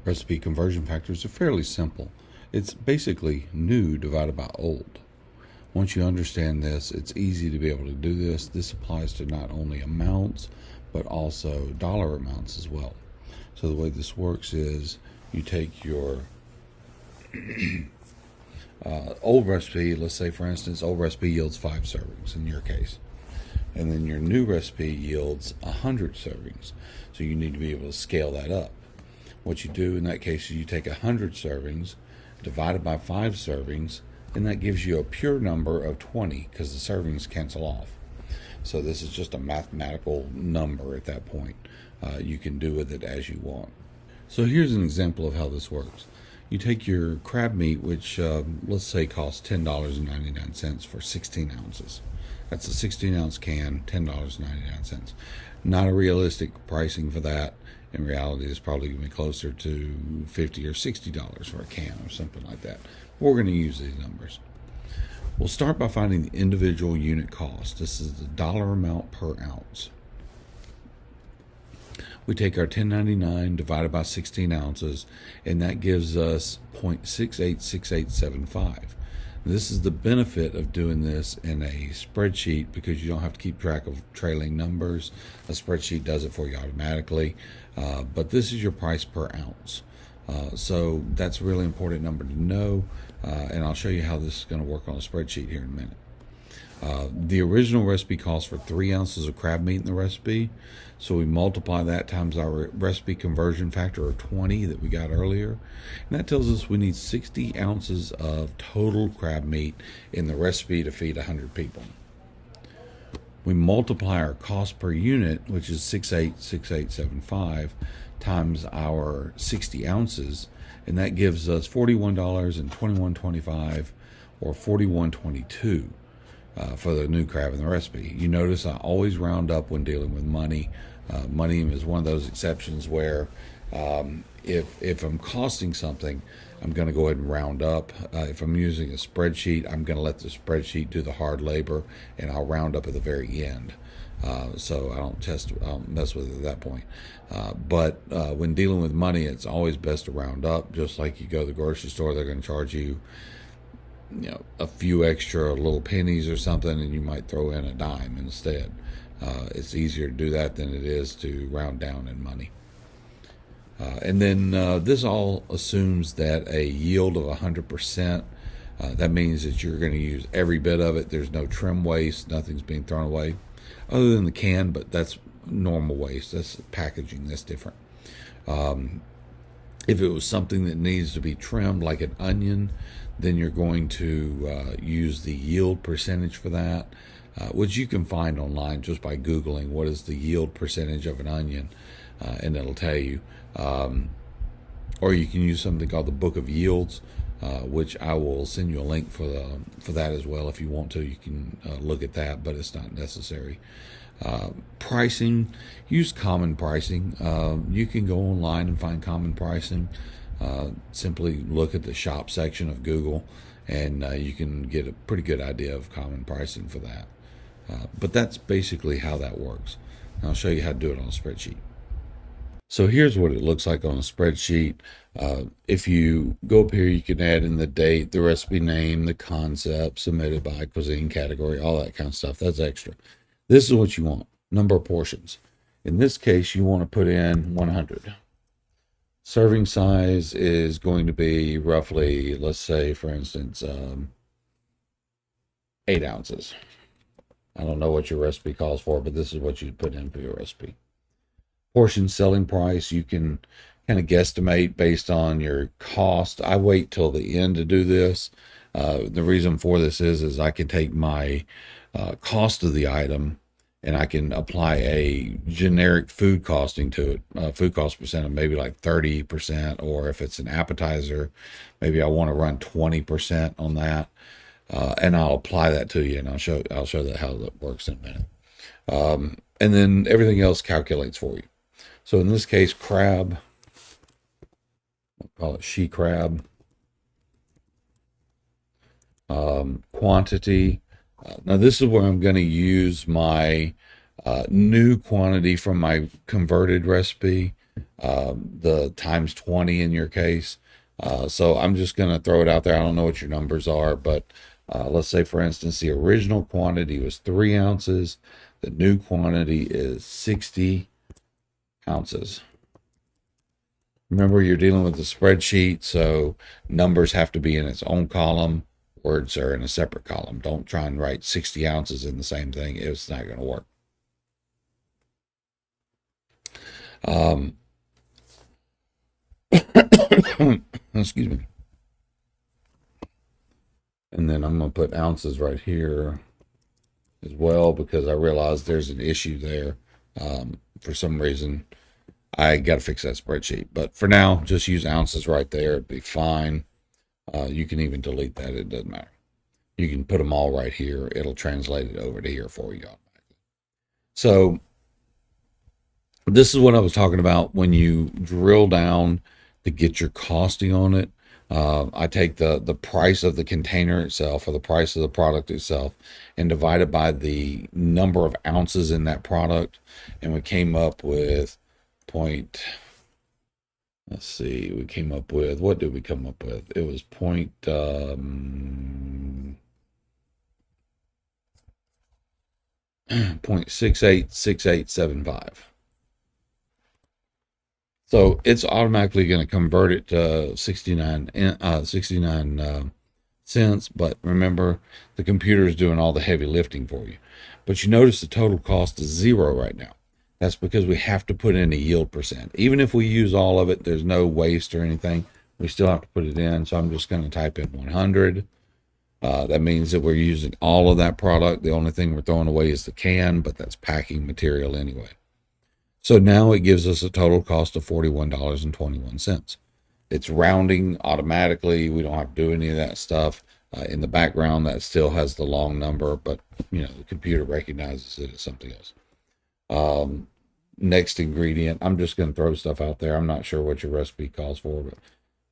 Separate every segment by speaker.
Speaker 1: Recipe conversion factors are fairly simple. It's basically new divided by old. Once you understand this, it's easy to be able to do this. This applies to not only amounts, but also dollar amounts as well. So the way this works is you take your old recipe, let's say for instance, old recipe yields 5 servings in your case. And then your new recipe yields 100 servings. So you need to be able to scale that up. What you do in that case is you take 100 servings, divided by 5 servings, and that gives you a pure number of 20 because the servings cancel off. So this is just a mathematical number at that point. You can do with it as you want. So here's an example of how this works. You take your crab meat, which let's say costs $10.99 for 16 ounces. That's a 16-ounce can, $10.99. Not a realistic pricing for that. In reality, it's probably going to be closer to $50 or $60 for a can or something like that. We're going to use these numbers. We'll start by finding the individual unit cost. This is the dollar amount per ounce. We take our $10.99 divided by 16 ounces, and that gives us 0.686875. This is the benefit of doing this in a spreadsheet because you don't have to keep track of trailing numbers. A spreadsheet does it for you automatically. But this is your price per ounce. So that's a really important number to know. And I'll show you how this is going to work on a spreadsheet here in a minute. The original recipe calls for 3 ounces of crab meat in the recipe. So we multiply that times our recipe conversion factor of 20 that we got earlier. And that tells us we need 60 ounces of total crab meat in the recipe to feed 100 people. We multiply our cost per unit, which is 686875, times our 60 ounces, and that gives us $41.2125 or $41.22. For the new crab in the recipe. You notice I always round up when dealing with money. Money is one of those exceptions where if I'm costing something, I'm going to go ahead and round up. If I'm using a spreadsheet, I'm going to let the spreadsheet do the hard labor, and I'll round up at the very end. So I don't mess with it at that point. But when dealing with money, it's always best to round up. Just like you go to the grocery store, they're going to charge you a few extra little pennies or something, and you might throw in a dime instead. It's easier to do that than it is to round down in money. And then this all assumes that a yield of 100%. That means that you're going to use every bit of it. There's no trim waste. Nothing's being thrown away other than the can, but that's normal waste. That's packaging. That's different. If it was something that needs to be trimmed, like an onion, then you're going to use the yield percentage for that, which you can find online just by Googling what is the yield percentage of an onion, and it'll tell you. Or you can use something called the Book of Yields, which I will send you a link for that as well. If you want to, you can look at that, but it's not necessary. Pricing, use common pricing. You can go online and find common pricing. Simply look at the shop section of Google, and you can get a pretty good idea of common pricing for that. But that's basically how that works. And I'll show you how to do it on a spreadsheet. So here's what it looks like on a spreadsheet. If you go up here, you can add in the date, the recipe name, the concept, submitted by cuisine category, all that kind of stuff. That's extra. This is what you want, number of portions. In this case, you want to put in 100. Serving size is going to be roughly, let's say, for instance, 8 ounces. I don't know what your recipe calls for, but this is what you'd put in for your recipe. Portion selling price, you can kind of guesstimate based on your cost. I wait till the end to do this. The reason for this is I can take my cost of the item and I can apply a generic food costing to it, food cost percent of maybe like 30%, or if it's an appetizer, maybe I want to run 20% on that, and I'll apply that to you, and I'll show that how that works in a minute. And then everything else calculates for you. So in this case, crab, I'll call it she crab. Quantity. Now this is where I'm going to use my new quantity from my converted recipe. the times 20 in your case. So I'm just going to throw it out there. I don't know what your numbers are, but let's say, for instance, the original quantity was 3 ounces. The new quantity is 60 ounces. Remember, you're dealing with a spreadsheet, so numbers have to be in its own column. Words are in a separate column. Don't try and write 60 ounces in the same thing. It's not going to work. Um, excuse me. And then I'm going to put ounces right here as well because I realize there's an issue there. For some reason, I got to fix that spreadsheet. But for now, just use ounces right there. It'd be fine. You can even delete that. It doesn't matter. You can put them all right here. It'll translate it over to here for you. So this is what I was talking about when you drill down to get your costing on it. I take the price of the container itself or the price of the product itself and divide it by the number of ounces in that product. And we came up with point, let's see, we came up with, what did we come up with? It was point, 0.686875. So it's automatically going to convert it to 69 cents. But remember, the computer is doing all the heavy lifting for you. But you notice the total cost is 0 right now. That's because we have to put in a yield percent. Even if we use all of it, there's no waste or anything. We still have to put it in. So I'm just going to type in 100. That means that we're using all of that product. The only thing we're throwing away is the can, but that's packing material anyway. So now it gives us a total cost of $41.21. It's rounding automatically. We don't have to do any of that stuff. In the background, that still has the long number, but the computer recognizes it as something else. Next ingredient, I'm just going to throw stuff out there. I'm not sure what your recipe calls for,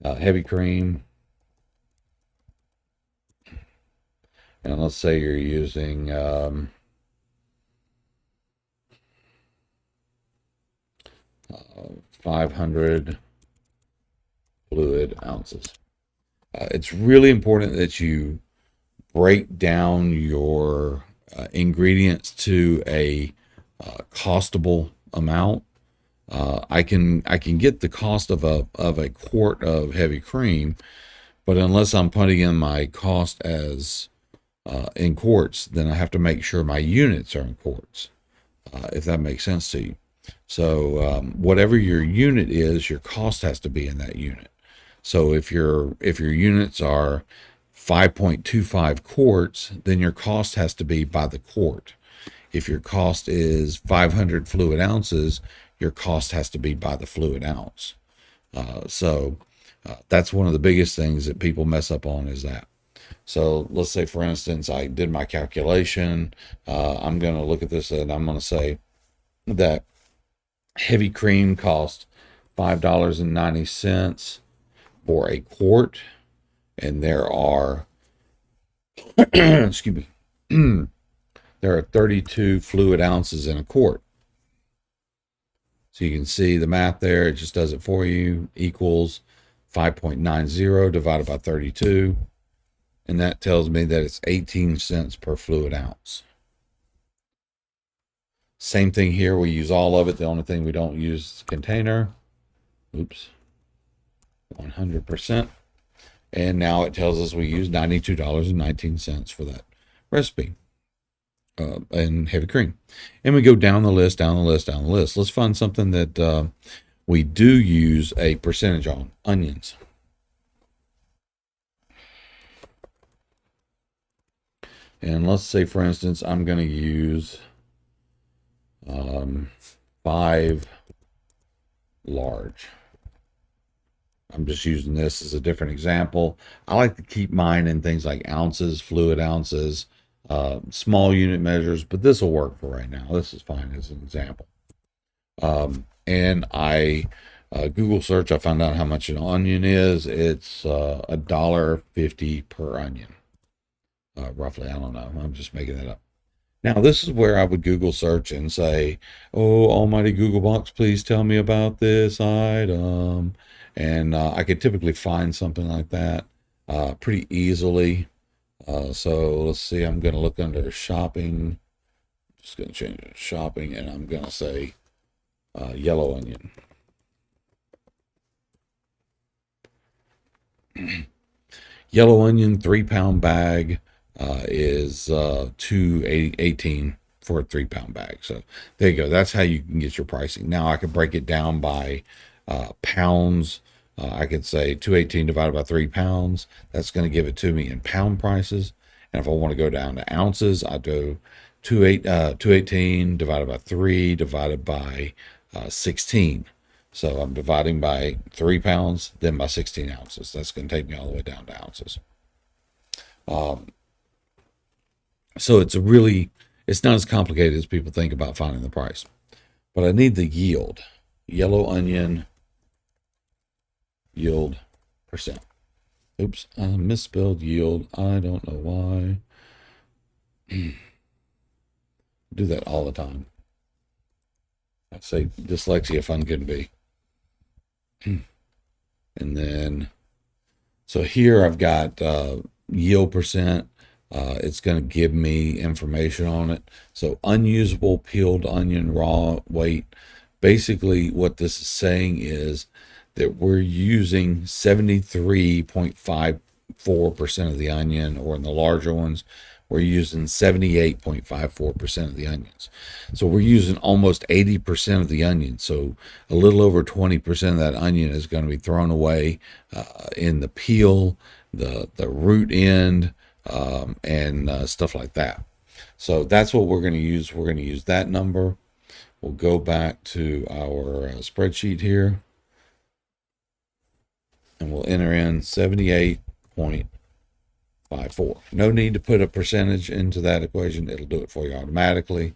Speaker 1: but heavy cream. And let's say you're using 500 fluid ounces. It's really important that you break down your ingredients to a costable amount. I can get the cost of a quart of heavy cream, but unless I'm putting in my cost as in quarts, then I have to make sure my units are in quarts, if that makes sense to you. So whatever your unit is, your cost has to be in that unit. So if your units are 5.25 quarts, then your cost has to be by the quart. If your cost is 500 fluid ounces, your cost has to be by the fluid ounce. So that's one of the biggest things that people mess up on is that. So let's say, for instance, I did my calculation. I'm going to look at this and I'm going to say that heavy cream costs $5.90 for a quart, and there are excuse me, there are 32 fluid ounces in a quart. So you can see the math there. It just does it for you. Equals 5.90 divided by 32. And that tells me that it's 18 cents per fluid ounce. Same thing here. We use all of it. The only thing we don't use is the container. Oops. 100%. And now it tells us we use $92.19 for that recipe and heavy cream. And we go down the list, down the list, down the list. Let's find something that we do use a percentage on. Onions. And let's say, for instance, I'm going to use 5 large. I'm just using this as a different example. I like to keep mine in things like ounces, fluid ounces, small unit measures, but this will work for right now. This is fine as an example. And I Google search, I found out how much an onion is. It's $1.50 per onion. Roughly, I don't know. I'm just making that up. Now, this is where I would Google search and say, "Oh, almighty Google Box, please tell me about this item." And I could typically find something like that pretty easily. So let's see, I'm going to look under shopping. Just going to change it to shopping, and I'm going to say yellow onion. Yellow onion, 3 pound bag is $2.18 for a 3 pound bag. So there you go. That's how you can get your pricing. Now I could break it down by pounds. I could say 218 divided by 3 pounds. That's going to give it to me in pound prices. And if I want to go down to ounces, I do 218 divided by 3 divided by 16. So I'm dividing by 3 pounds, then by 16 ounces. That's going to take me all the way down to ounces. So it's not as complicated as people think about finding the price. But I need the yield. Yellow onion yield percent. Oops, I misspelled yield. I don't know why. Do that all the time. I say dyslexia fun can be. And then, so here I've got yield percent. It's going to give me information on it. So unusable peeled onion raw weight. Basically, what this is saying is that we're using 73.54% of the onion, or in the larger ones, we're using 78.54% of the onions. So we're using almost 80% of the onion. So a little over 20% of that onion is going to be thrown away in the peel, the root end, and stuff like that. So that's what we're going to use. We're going to use that number. We'll go back to our spreadsheet here, and we'll enter in 78.54. No need to put a percentage into that equation. It'll do it for you automatically.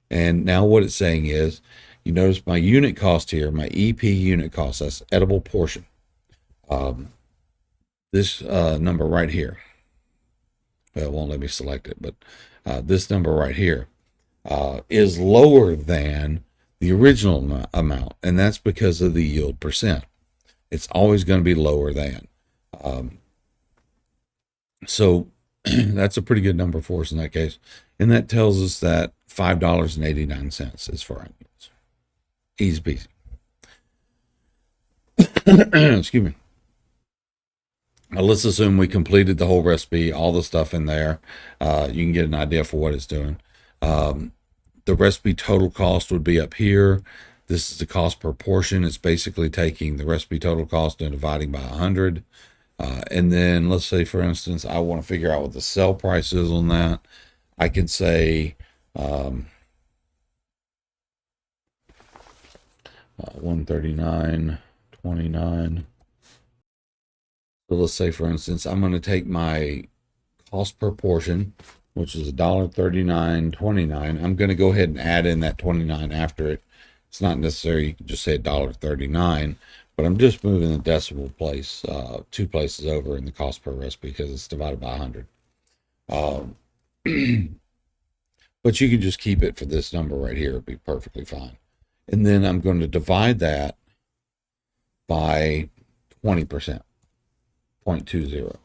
Speaker 1: And now what it's saying is, you notice my unit cost here, my EP unit cost, that's edible portion. This number right here, well, it won't let me select it, but this number right here is lower than the original amount, and that's because of the yield percent. It's always going to be lower than. So that's a pretty good number for us in that case. And that tells us that $5.89 is for onions. Easy peasy. Excuse me. Now let's assume we completed the whole recipe, all the stuff in there. You can get an idea for what it's doing. The recipe total cost would be up here. This is the cost per portion. It's basically taking the recipe total cost and dividing by 100. And then let's say, for instance, I want to figure out what the sell price is on that. I can say 139.29. So let's say, for instance, I'm going to take my cost per portion, which is $1.39.29. I'm going to go ahead and add in that 29 after it. It's not necessary. You can just say $1.39, but I'm just moving the decimal place 2 places over in the cost per recipe because it's divided by 100. But you can just keep it for this number right here. It'll be perfectly fine. And then I'm going to divide that by 20%, 0.20.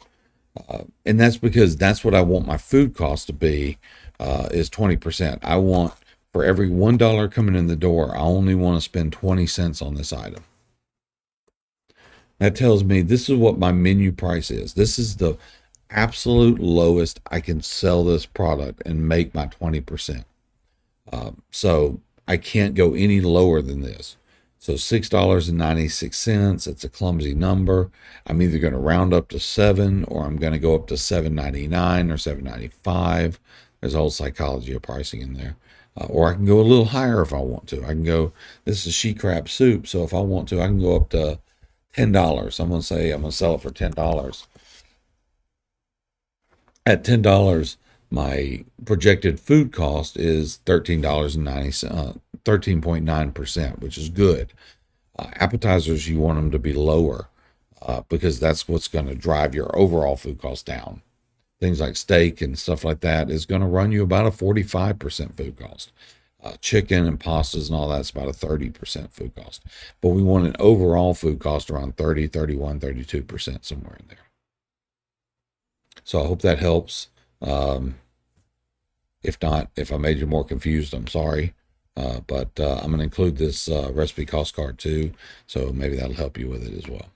Speaker 1: And that's because that's what I want my food cost to be, is 20%. I want, for every $1 coming in the door, I only want to spend 20 cents on this item. That tells me this is what my menu price is. This is the absolute lowest I can sell this product and make my 20%. So I can't go any lower than this. So $6.96, it's a clumsy number. I'm either going to round up to 7, or I'm going to go up to $7.99 or $7.95. There's a whole psychology of pricing in there. Or I can go a little higher if I want to. I can go, this is she crab soup, so if I want to, I can go up to $10. I'm going to say I'm going to sell it for $10. At $10, my projected food cost is $13.9%, which is good. Appetizers, you want them to be lower because that's what's going to drive your overall food cost down. things like steak and stuff like that is going to run you about a 45% food cost. Chicken and pastas and all that's about a 30% food cost. But we want an overall food cost around 30, 31, 32%, somewhere in there. So I hope that helps. If not, if I made you more confused, I'm sorry. But I'm going to include this recipe cost card too. So maybe that'll help you with it as well.